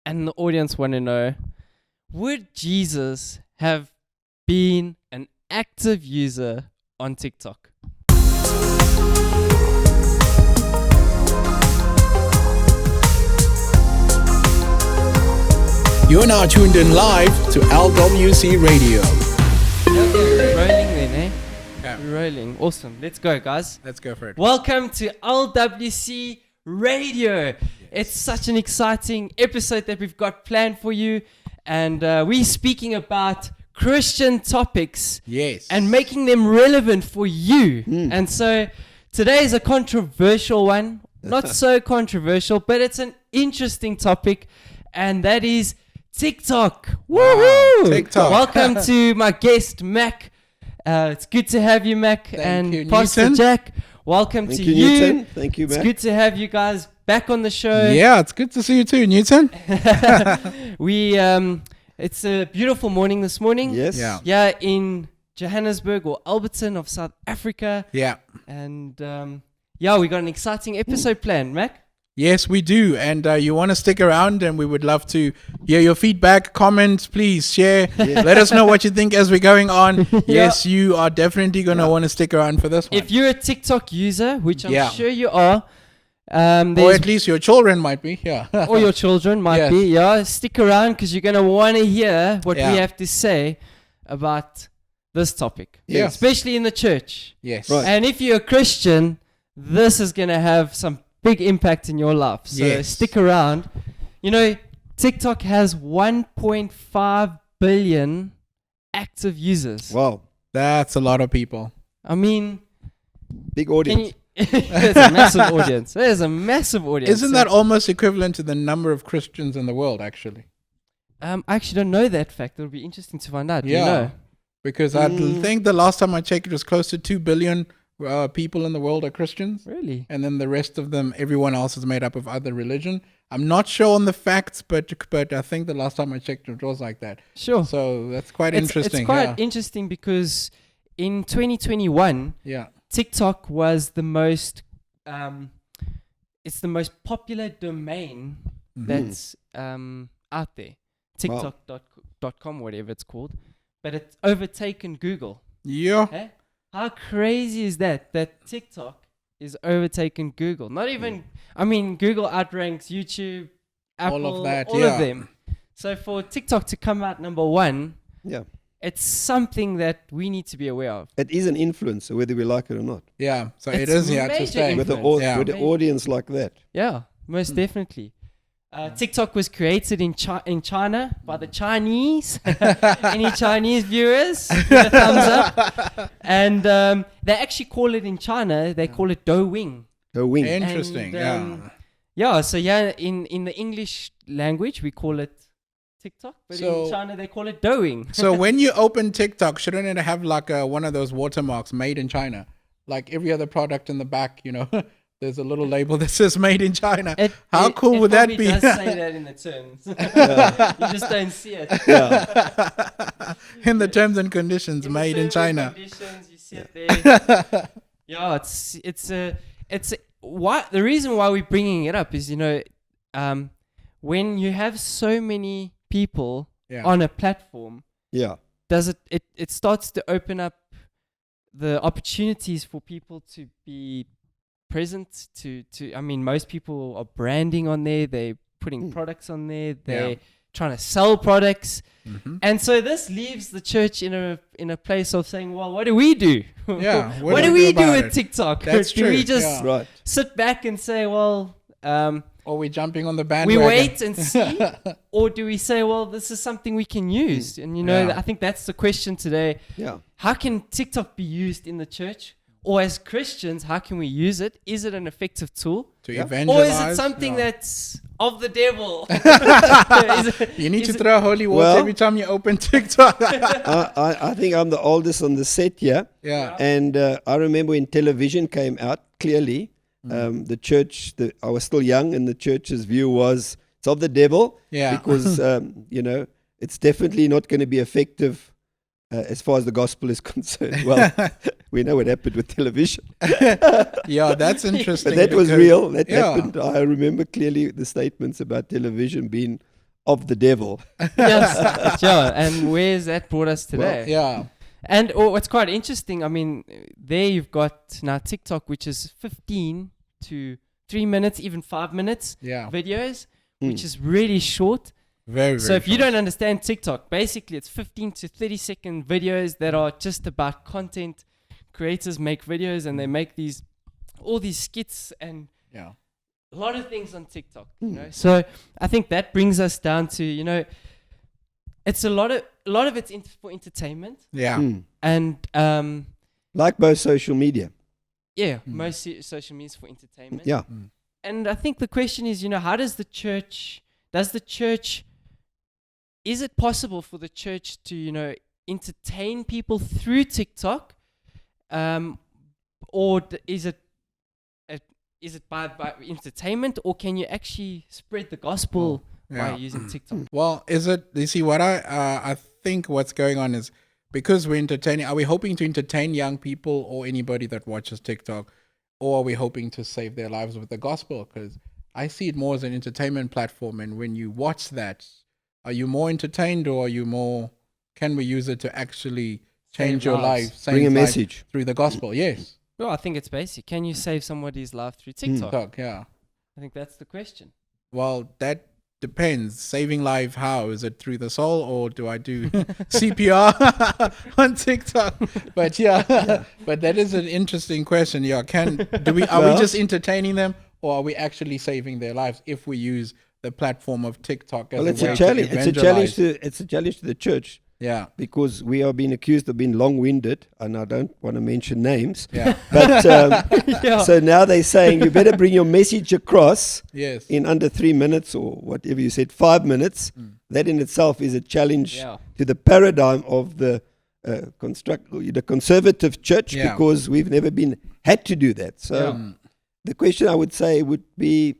and the audience want to know, would Jesus have been an active user on TikTok? You're now tuned in live to LWC Radio. We're rolling then, eh? Yeah. We're rolling. Awesome. Let's go, guys. Let's go for it. Welcome to LWC Radio. It's such an exciting episode that we've got planned for you. And we're speaking about Christian topics. Yes. And making them relevant for you. And so today is a controversial one. Not so controversial, but it's an interesting topic. And that is TikTok. Woohoo! TikTok. Welcome to my guest, Mac. It's good to have you, Mac. Thank you, Pastor Newton. Jack, welcome Thank to you, you. Newton. Thank you, Mac. It's good to have you guys back on the show. Yeah, it's good to see you too, Newton. It's a beautiful morning this morning. Yes. Yeah. Yeah, in Johannesburg or Alberton of South Africa. Yeah. And we got an exciting episode planned, Mac. Yes, we do. And you want to stick around, and we would love to hear your feedback, comments, please share. Yeah. Let us know what you think as we're going on. Yes, you are definitely going to want to stick around for this one. If you're a TikTok user, which I'm Yeah. sure you are, or at least your children might be. Yeah. or your children might Yes. be, stick around because you're going to want to hear what Yeah. we have to say about this topic, Yes. especially in the church. Yes. Right. And if you're a Christian, this is going to have some big impact in your life. So Yes. stick around. You know, TikTok has 1.5 billion active users. Wow. That's a lot of people. I mean, Big can audience. you, there's a massive audience. There's a massive audience. Isn't that almost equivalent to the number of Christians in the world, actually? I actually don't know that fact. It'll be interesting to find out. Do Yeah. you know? Because I think the last time I checked, it was close to 2 billion people in the world are Christians. Really? And then the rest of them, everyone else is made up of other religion. I'm not sure on the facts, but I think the last time I checked, it was like that. Sure. So that's quite It's interesting. quite interesting because in 2021, Yeah. TikTok was the most it's the most popular domain that's out there. TikTok.com, whatever it's called. But it's overtaken Google. Yeah. Eh? How crazy is that TikTok is overtaken Google? Not even, I mean, Google outranks YouTube, Apple, All of that, all yeah. of them. So for TikTok to come out number one, Yeah. it's something that we need to be aware of. It is an influencer, whether we like it or not. Yeah. So It's it is here major to stay. With the, Influence. Yeah. with the audience like that. Yeah, most definitely. TikTok was created in China by the Chinese. Any Chinese viewers? Give a thumbs up. And they actually call it in China, they call it Douyin. The wing. Interesting. And, yeah. In the English language, we call it TikTok. But So- in China, they call it Douyin. So when you open TikTok, shouldn't it have like one of those watermarks, made in China? Like every other product in the back, there's a little label that says made in China. How cool would that be? It does say that in the terms. You just don't see it. In the terms and conditions, made in China. Conditions, you see it there. Yeah, why the reason why we're bringing it up is when you have so many people Yeah. on a platform, Yeah. does it starts to open up the opportunities for people to be present to I mean, most people are branding on there, they're putting products on there, they're trying to sell products. And so this leaves the church in a place of saying, well, what do we do? Yeah, what do we do about with it? TikTok? That's do true, we just yeah. Right. sit back and say, well, Or we're jumping on the we bandwagon. wait and see? Or do we say, well, this is something we can use? And Yeah. I think that's the question today. Yeah. How can TikTok be used in the church? Or as Christians, how can we use it? Is it an effective tool? to Yeah. Or evangelize. is it something Yeah. that's of the devil? You need to is it- throw holy water Well- every time you open TikTok. I think I'm the oldest on the set here. Yeah. And I remember when television came out, clearly, the church, I was still young, and the church's view was it's of the devil. Yeah. Because, it's definitely not going to be effective as far as the gospel is concerned. Well, we know what happened with television. Yeah, that's interesting. But that was because- real. That yeah. happened. I remember clearly the statements about television being of the devil. Yes, sure. And where's that brought us today? Well, yeah. And what's quite interesting, I mean, there you've got now TikTok, which is 15 to 3 minutes, even 5 minutes Yeah. videos, which is really short. Very, very So if you short. don't understand TikTok, basically it's 15 to 30-second videos that are just about content. Creators make videos and they make all these skits and Yeah. a lot of things on TikTok. You know? So I think that brings us down to, you know, it's a lot of it's for entertainment. Yeah. And Like most social media. yeah, most social media is for entertainment. Yeah. And I think the question is, you know, how does the church, is it possible for the church to, you know, entertain people through TikTok? Or is it by entertainment, or can you actually spread the gospel by using TikTok? Well, you see what I think what's going on is, because we're entertaining, are we hoping to entertain young people or anybody that watches TikTok, or are we hoping to save their lives with the gospel? Because I see it more as an entertainment platform, and when you watch that, are you more entertained, or are you more, can we use it to actually change your life, Bring a message through the gospel? Yes. Well, I think it's basic. Can you save somebody's life through TikTok? TikTok, yeah. I think that's the question. Well, that depends. Saving life, how? Is it through the soul, or do I do CPR on TikTok? But but that is an interesting question. Yeah, are we just entertaining them, or are we actually saving their lives if we use the platform of TikTok as it's a way a challenge. to It's a challenge it's a challenge to the church. Yeah. Because we are being accused of being long-winded, and I don't want to mention names. Yeah. But Yeah. so now they're saying you better bring your message across Yes. in under 3 minutes, or whatever you said, 5 minutes. That in itself is a challenge to the paradigm of the conservative church, because we've never had to do that. So the question I would say would be,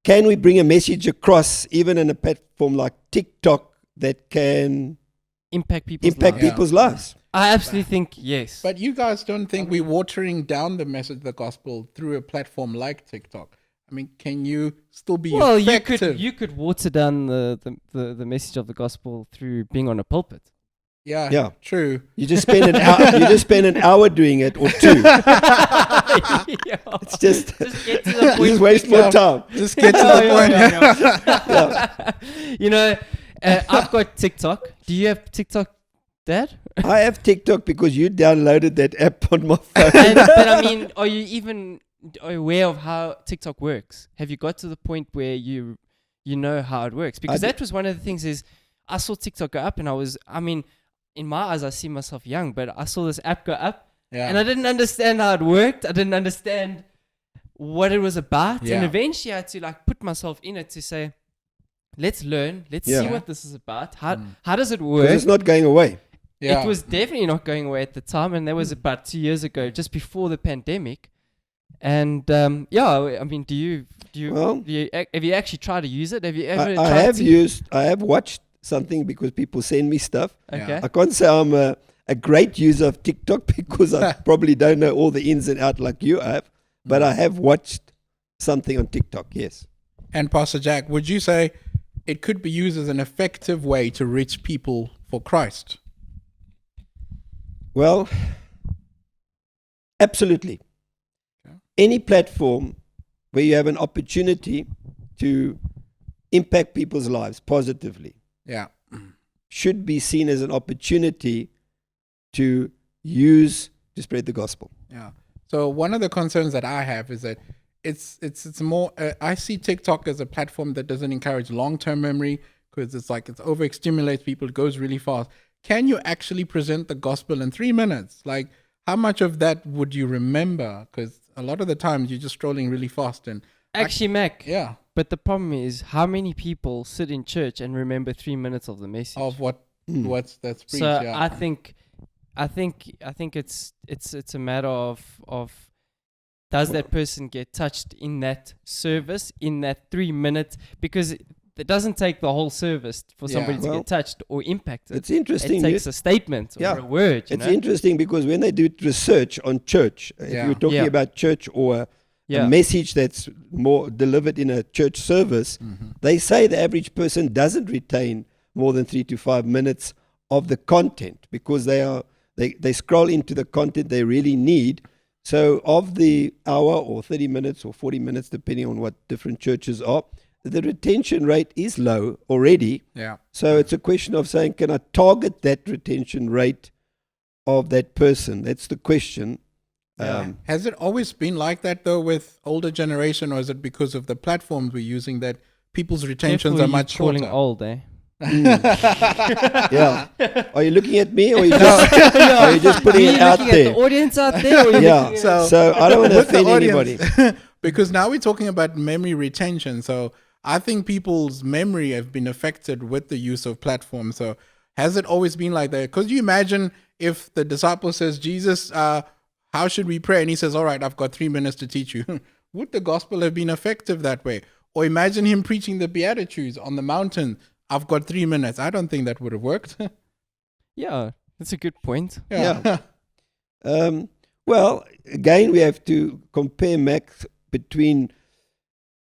can we bring a message across even in a platform like TikTok that can impact people's lives? I absolutely think yes. But you guys don't think we're watering down the message of the gospel through a platform like TikTok? I mean, can you still be effective? you could water down the message of the gospel through being on a pulpit. Yeah, true. You just spend an hour. You just spend an hour doing it, or 2. It's just get to the point. just waste more time. Just get to the point. You know, I've got TikTok. Do you have TikTok, Dad? I have TikTok because you downloaded that app on my phone. But I mean, are you even aware of how TikTok works? Have you got to the point where you know how it works? Because that was one of the things is I saw TikTok go up, and in my eyes, I see myself young, but I saw this app go up, and I didn't understand how it worked. I didn't understand what it was about, and eventually I had to put myself in it to say, let's learn, let's see what this is about. How does it work? It's not going away. It was definitely not going away at the time, and that was about 2 years ago, just before the pandemic. And I mean, have you actually tried to use it? Have you ever? I have watched something because people send me stuff. Okay. I can't say I'm a great user of TikTok because I probably don't know all the ins and outs like you have, but I have watched something on TikTok, yes. And Pastor Jack, would you say it could be used as an effective way to reach people for Christ? Well, absolutely. Okay. Any platform where you have an opportunity to impact people's lives positively should be seen as an opportunity to use to spread the gospel. Yeah. So one of the concerns that I have is that it's more. I see TikTok as a platform that doesn't encourage long-term memory, because it's overstimulates people. It goes really fast. Can you actually present the gospel in 3 minutes? Like, how much of that would you remember? Because a lot of the times you're just scrolling really fast. And actually, Mac. Yeah. But the problem is, how many people sit in church and remember 3 minutes of the message of what's that's preached? So I think it's a matter of does that person get touched in that service in that 3 minutes? Because it doesn't take the whole service for somebody to get touched or impacted. It's interesting. It takes a statement or a word. It's interesting because when they do research on church, if you're talking about church or a message that's more delivered in a church service, they say the average person doesn't retain more than 3 to 5 minutes of the content, because they scroll into the content they really need. So of the hour or 30 minutes or 40 minutes, depending on what different churches are, the retention rate is low already. Yeah. So it's a question of saying, can I target that retention rate of that person? That's the question. Has it always been like that though with older generation, or is it because of the platforms we're using that people's retentions are much shorter? Calling old, eh? Yeah. Are you looking at me, or are you just putting it out there? At the audience out there? Or Yeah. So I don't want to offend anybody. Because now we're talking about memory retention. So I think people's memory have been affected with the use of platforms. So has it always been like that? Because you imagine if the disciple says, Jesus, how should we pray? And he says, all right, I've got 3 minutes to teach you. Would the gospel have been effective that way? Or imagine him preaching the Beatitudes on the mountain. I've got 3 minutes. I don't think that would have worked. Yeah, that's a good point. Yeah. Well, again, we have to compare, Max, between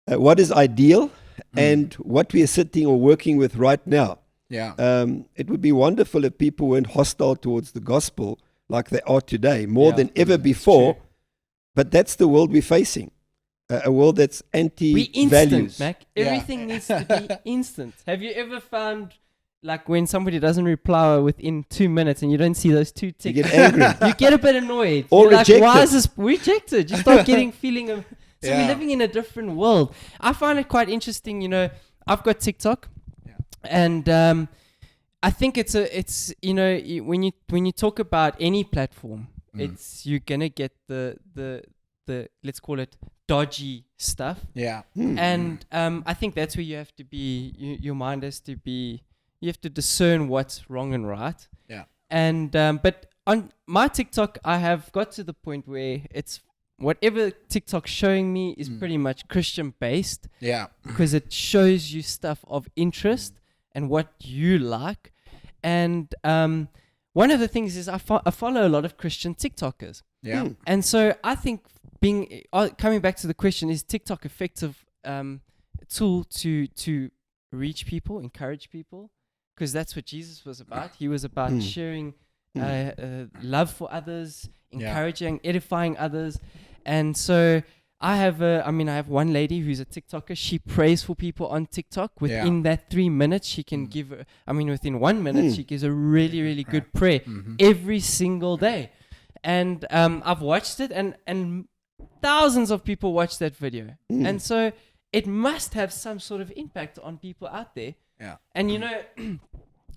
what is ideal and what we are sitting or working with right now. Yeah. It would be wonderful if people weren't hostile towards the gospel like they are today, more than ever before. But that's the world we're facing. A world that's anti-values. We instant, Mac. Everything needs to be instant. Have you ever found, like, when somebody doesn't reply within 2 minutes and you don't see those 2 ticks? You get angry. You get a bit annoyed. Or You're rejected. like, why is this rejected? You start getting feeling of... So we're living in a different world. I find it quite interesting, you know, I've got TikTok. And I think it's you know, when you talk about any platform, it's you're going to get the let's call it dodgy stuff. Yeah. And I think that's where you have to be, your mind has to be, you have to discern what's wrong and right. Yeah. And but on my TikTok, I have got to the point where it's whatever TikTok's showing me is pretty much Christian based. Yeah. Because it shows you stuff of interest and what you like. And one of the things is I follow a lot of Christian TikTokers. Yeah. And so I think coming back to the question, is TikTok effective tool to reach people, encourage people? Because that's what Jesus was about. He was about sharing love for others, encouraging, edifying others. And so I have one lady who's a TikToker. She prays for people on TikTok. Within that 3 minutes, she can give, within 1 minute, she gives a really, really good prayer every single day. And I've watched it, and thousands of people watch that video. And so it must have some sort of impact on people out there. Yeah. And, you know,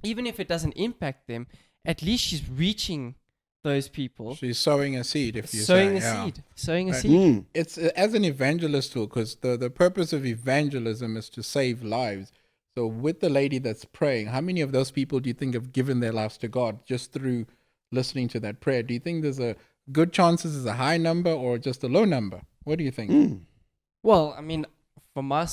even if it doesn't impact them, at least she's reaching those people. She's sowing a seed, if you Sowing say. Sowing a seed. It's as an evangelist tool, because the purpose of evangelism is to save lives. So with the lady that's praying, how many of those people do you think have given their lives to God just through listening to that prayer? Do you think there's a good chances is a high number or just a low number? What do you think? Well, I mean, from my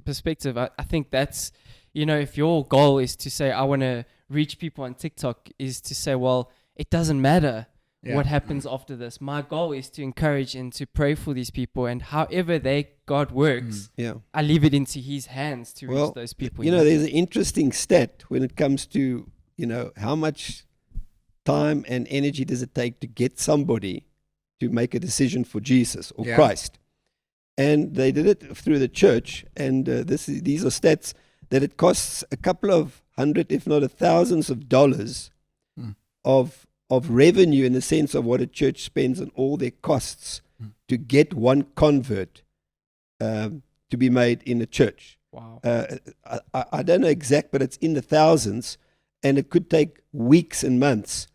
perspective, I think that's, you know, if your goal is to say, I want to reach people on TikTok, is to say, well, it doesn't matter what happens after this. My goal is to encourage and to pray for these people, and however God works, I leave it into His hands to reach those people. You know, there's an interesting stat when it comes to, you know, how much time and energy does it take to get somebody to make a decision for Jesus or Christ. And they did it through the church, and these are stats that it costs a couple of hundred, if not thousands of dollars of revenue, in the sense of what a church spends on all their costs to get one convert to be made in a church. Wow. I don't know exact, but it's in the thousands, and it could take weeks and months,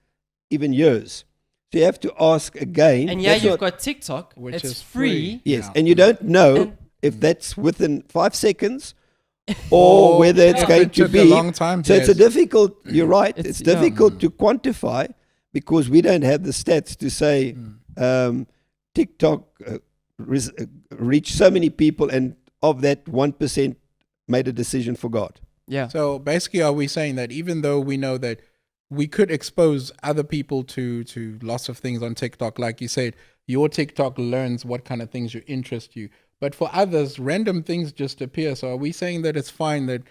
even years. So you have to ask again. And you've got TikTok, which it's is free. Yes, and you don't know if that's within 5 seconds or whether it's going to be a long time. So it's a difficult, you're right, it's difficult to quantify, because we don't have the stats to say TikTok reached so many people, and of that 1% made a decision for God. Yeah. So basically, are we saying that even though we know that we could expose other people to lots of things on TikTok, like you said, your TikTok learns what kind of things you interest you. But for others, random things just appear. So are we saying that it's fine that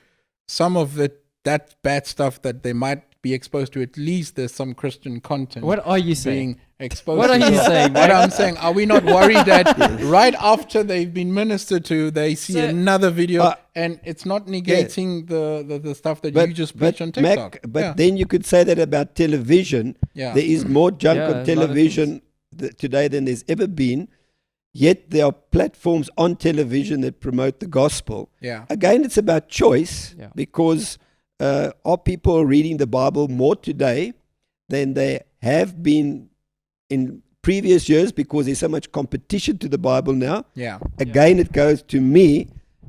some of that bad stuff that they might be exposed to, at least there's some Christian content? What are you saying? Being exposed What to. are you saying? What I'm saying, are we not worried that right after they've been ministered to, they see another video and it's not negating the stuff that you just preach on TikTok? Then you could say that about television. Yeah. There is more junk Yeah, on a lot of television today than there's ever been. Yet there are platforms on television that promote the gospel. Yeah. Again, it's about choice, because are people reading the Bible more today than they have been in previous years, because there's so much competition to the Bible now? Yeah. Again, it goes to me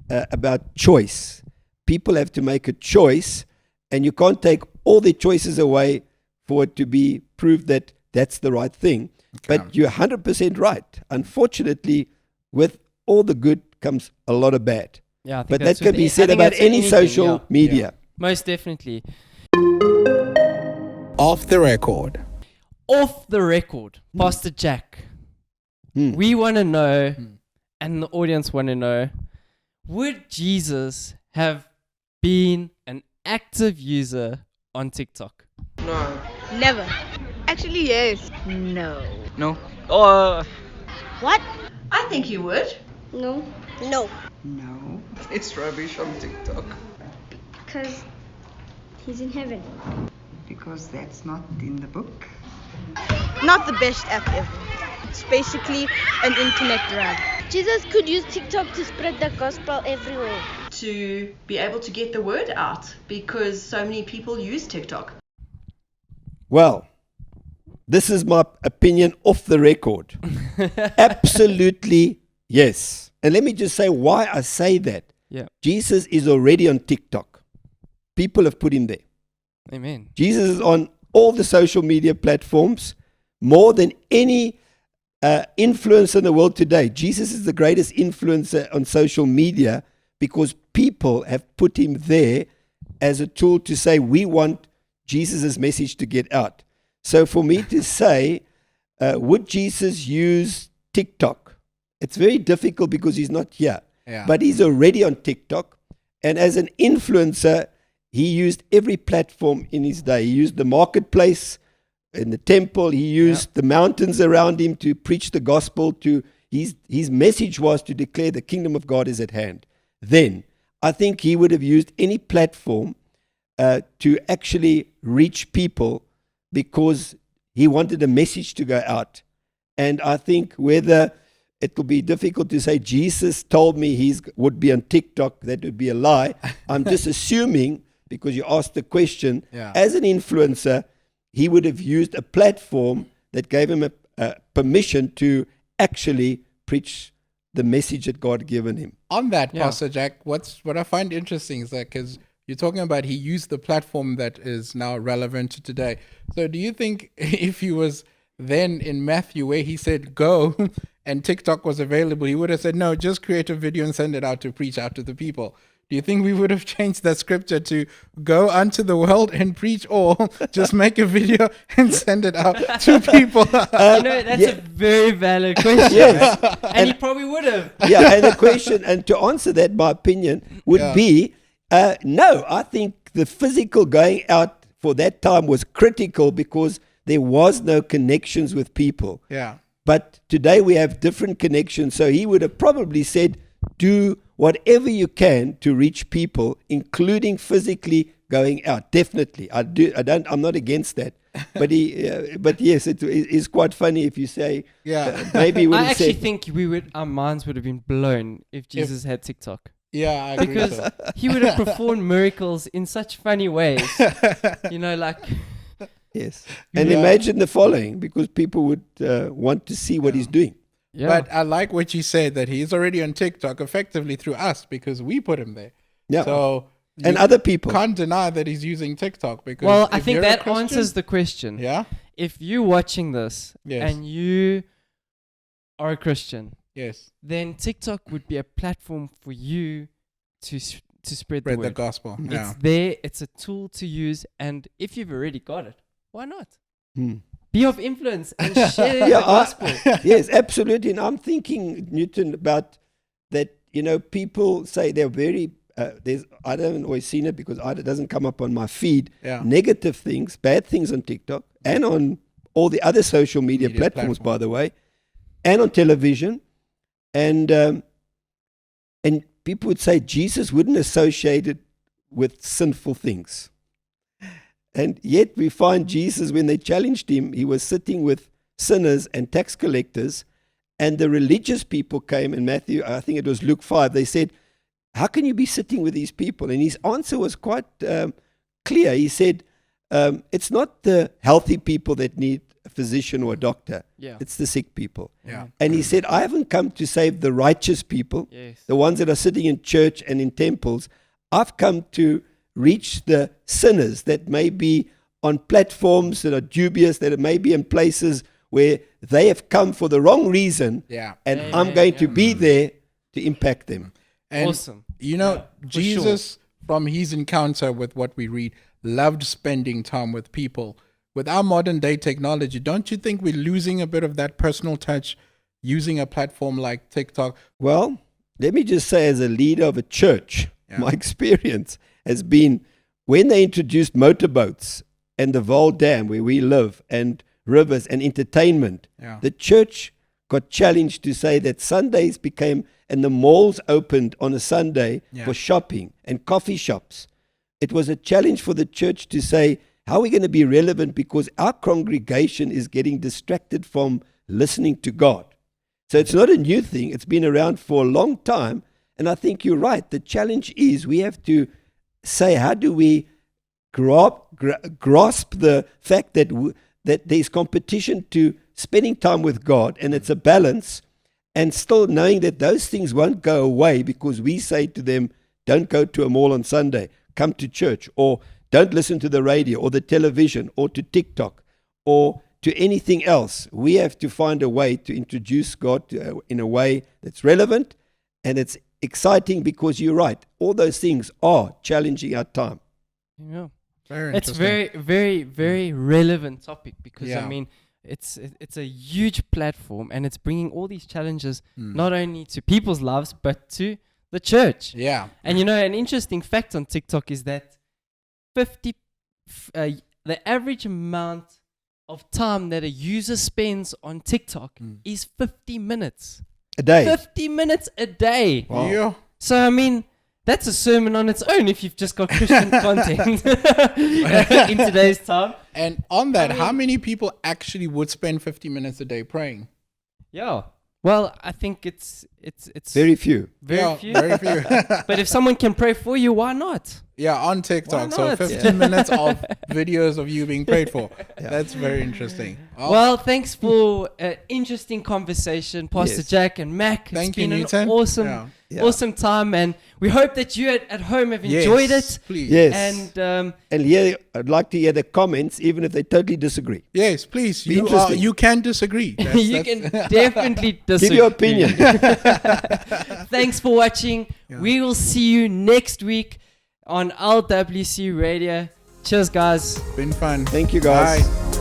about choice. People have to make a choice, and you can't take all their choices away for it to be proved that that's the right thing. Okay. But you're 100% right. Unfortunately, with all the good comes a lot of bad. Yeah, I think But that's that can with be I said think about that's with any anything, social media. Most definitely. Off the record. Off the record, Pastor Jack, we want to know, and the audience want to know, would Jesus have been an active user on TikTok? No. Never. Actually, yes. No. What? I think you would. No. No. No. It's rubbish on TikTok. Because he's in heaven. Because that's not in the book. Not the best app ever. It's basically an internet drug. Jesus could use TikTok to spread the gospel everywhere. To be able to get the word out, because so many people use TikTok. Well, this is my opinion off the record. Absolutely yes. And let me just say why I say that. Yeah. Jesus is already on TikTok. People have put him there. Amen. Jesus is on all the social media platforms more than any influencer in the world today. Jesus is the greatest influencer on social media because people have put him there as a tool to say, we want Jesus' message to get out. So for me to say, would Jesus use TikTok? It's very difficult because he's not here. Yeah. But he's already on TikTok. And as an influencer, he used every platform in his day. He used the marketplace in the temple. He used the mountains around him to preach the gospel. His message was to declare the kingdom of God is at hand. Then I think he would have used any platform to actually reach people because he wanted a message to go out. And I think whether it will be difficult to say Jesus told me he would be on TikTok, that would be a lie. I'm just assuming, because you asked the question, as an influencer, he would have used a platform that gave him a permission to actually preach the message that God had given him. On that, Pastor Jack, what I find interesting is that because you're talking about he used the platform that is now relevant to today. So do you think if he was then in Matthew where he said go and TikTok was available, he would have said, no, just create a video and send it out to preach out to the people? Do you think we would have changed that scripture to go unto the world and preach, or just make a video and send it out to people? That's a very valid question. Yes. Right? And he probably would have. Yeah, and the question, and to answer that, my opinion would be, no, I think the physical going out for that time was critical because there was no connections with people. Yeah. But today we have different connections. So he would have probably said, do whatever you can to reach people, including physically going out. Definitely. I'm not against that. But but yes, it is quite funny if you say, maybe I actually think our minds would have been blown if Jesus had TikTok. Yeah, I agree. Because he would have performed miracles in such funny ways. Yes. And imagine the following, because people would want to see what he's doing. Yeah. But I like what you said, that he's already on TikTok effectively through us because we put him there. Yeah. So and other people can't deny that he's using TikTok because I think that answers the question. Yeah. If you're watching this and you are a Christian, then TikTok would be a platform for you to spread the word. The gospel. It's there. It's a tool to use, and if you've already got it, why not? be of influence and share the Yeah, gospel. Yes, absolutely. And I'm thinking, Newton, about that. People say they're very. I haven't always seen it because it doesn't come up on my feed. Yeah. Negative things, bad things on TikTok and on all the other social media platforms, by the way, and on television, and people would say Jesus wouldn't associate it with sinful things. And yet we find Jesus, when they challenged him, he was sitting with sinners and tax collectors, and the religious people came in Matthew, I think it was Luke 5, they said, how can you be sitting with these people? And his answer was quite clear. He said, it's not the healthy people that need a physician or a doctor. Yeah. It's the sick people. Yeah. And he said, I haven't come to save the righteous people, Yes. the ones that are sitting in church and in temples. I've come to reach the sinners that may be on platforms that are dubious, that may be in places where they have come for the wrong reason, Yeah. and Yeah, I'm yeah, going yeah. to be there to impact them. And Awesome. for Jesus, sure. from his encounter with what we read, loved spending time with people. With our modern day technology, don't you think we're losing a bit of that personal touch using a platform like TikTok? Well, let me just say, as a leader of a church, my experience has been when they introduced motorboats and the Vaal Dam where we live, and rivers and entertainment, the church got challenged to say that Sundays became, and the malls opened on a Sunday for shopping and coffee shops. It was a challenge for the church to say, how are we going to be relevant, because our congregation is getting distracted from listening to God. So it's not a new thing. It's been around for a long time. And I think you're right. The challenge is we have to say, how do we grasp the fact that that there's competition to spending time with God, and it's a balance, and still knowing that those things won't go away because we say to them, don't go to a mall on Sunday, come to church, or don't listen to the radio or the television or to TikTok or to anything else. We have to find a way to introduce God in a way that's relevant, and it's exciting, because you're right. All those things are challenging our time. Yeah. Very It's interesting. very, very, very relevant topic, because Yeah. I mean, it's a huge platform, and it's bringing all these challenges not only to people's lives but to the church. Yeah. And an interesting fact on TikTok is that the average amount of time that a user spends on TikTok is 50 minutes. A day. 50 minutes a day. Wow. Yeah. So, I mean, that's a sermon on its own if you've just got Christian content in today's time. And on that, how many people actually would spend 50 minutes a day praying? Yeah. Well, I think it's Very few. very few. Very few. But if someone can pray for you, why not? Yeah, on TikTok. Why So not? 15 minutes of videos of you being prayed for. That's very interesting. Oh, Well, thanks for an interesting conversation, Pastor Yes. Jack and Mac. Thank you, been Newton. an awesome, Yeah. awesome time, and we hope that you at home have enjoyed yes, it. Please. Yes. And And here, I'd like to hear the comments, even if they totally disagree. Yes, please. Be interesting. You can disagree. you can definitely disagree. Give your opinion. Thanks for watching. We will see you next week on LWC Radio. Cheers, guys. Been fun. Thank you, guys. Bye.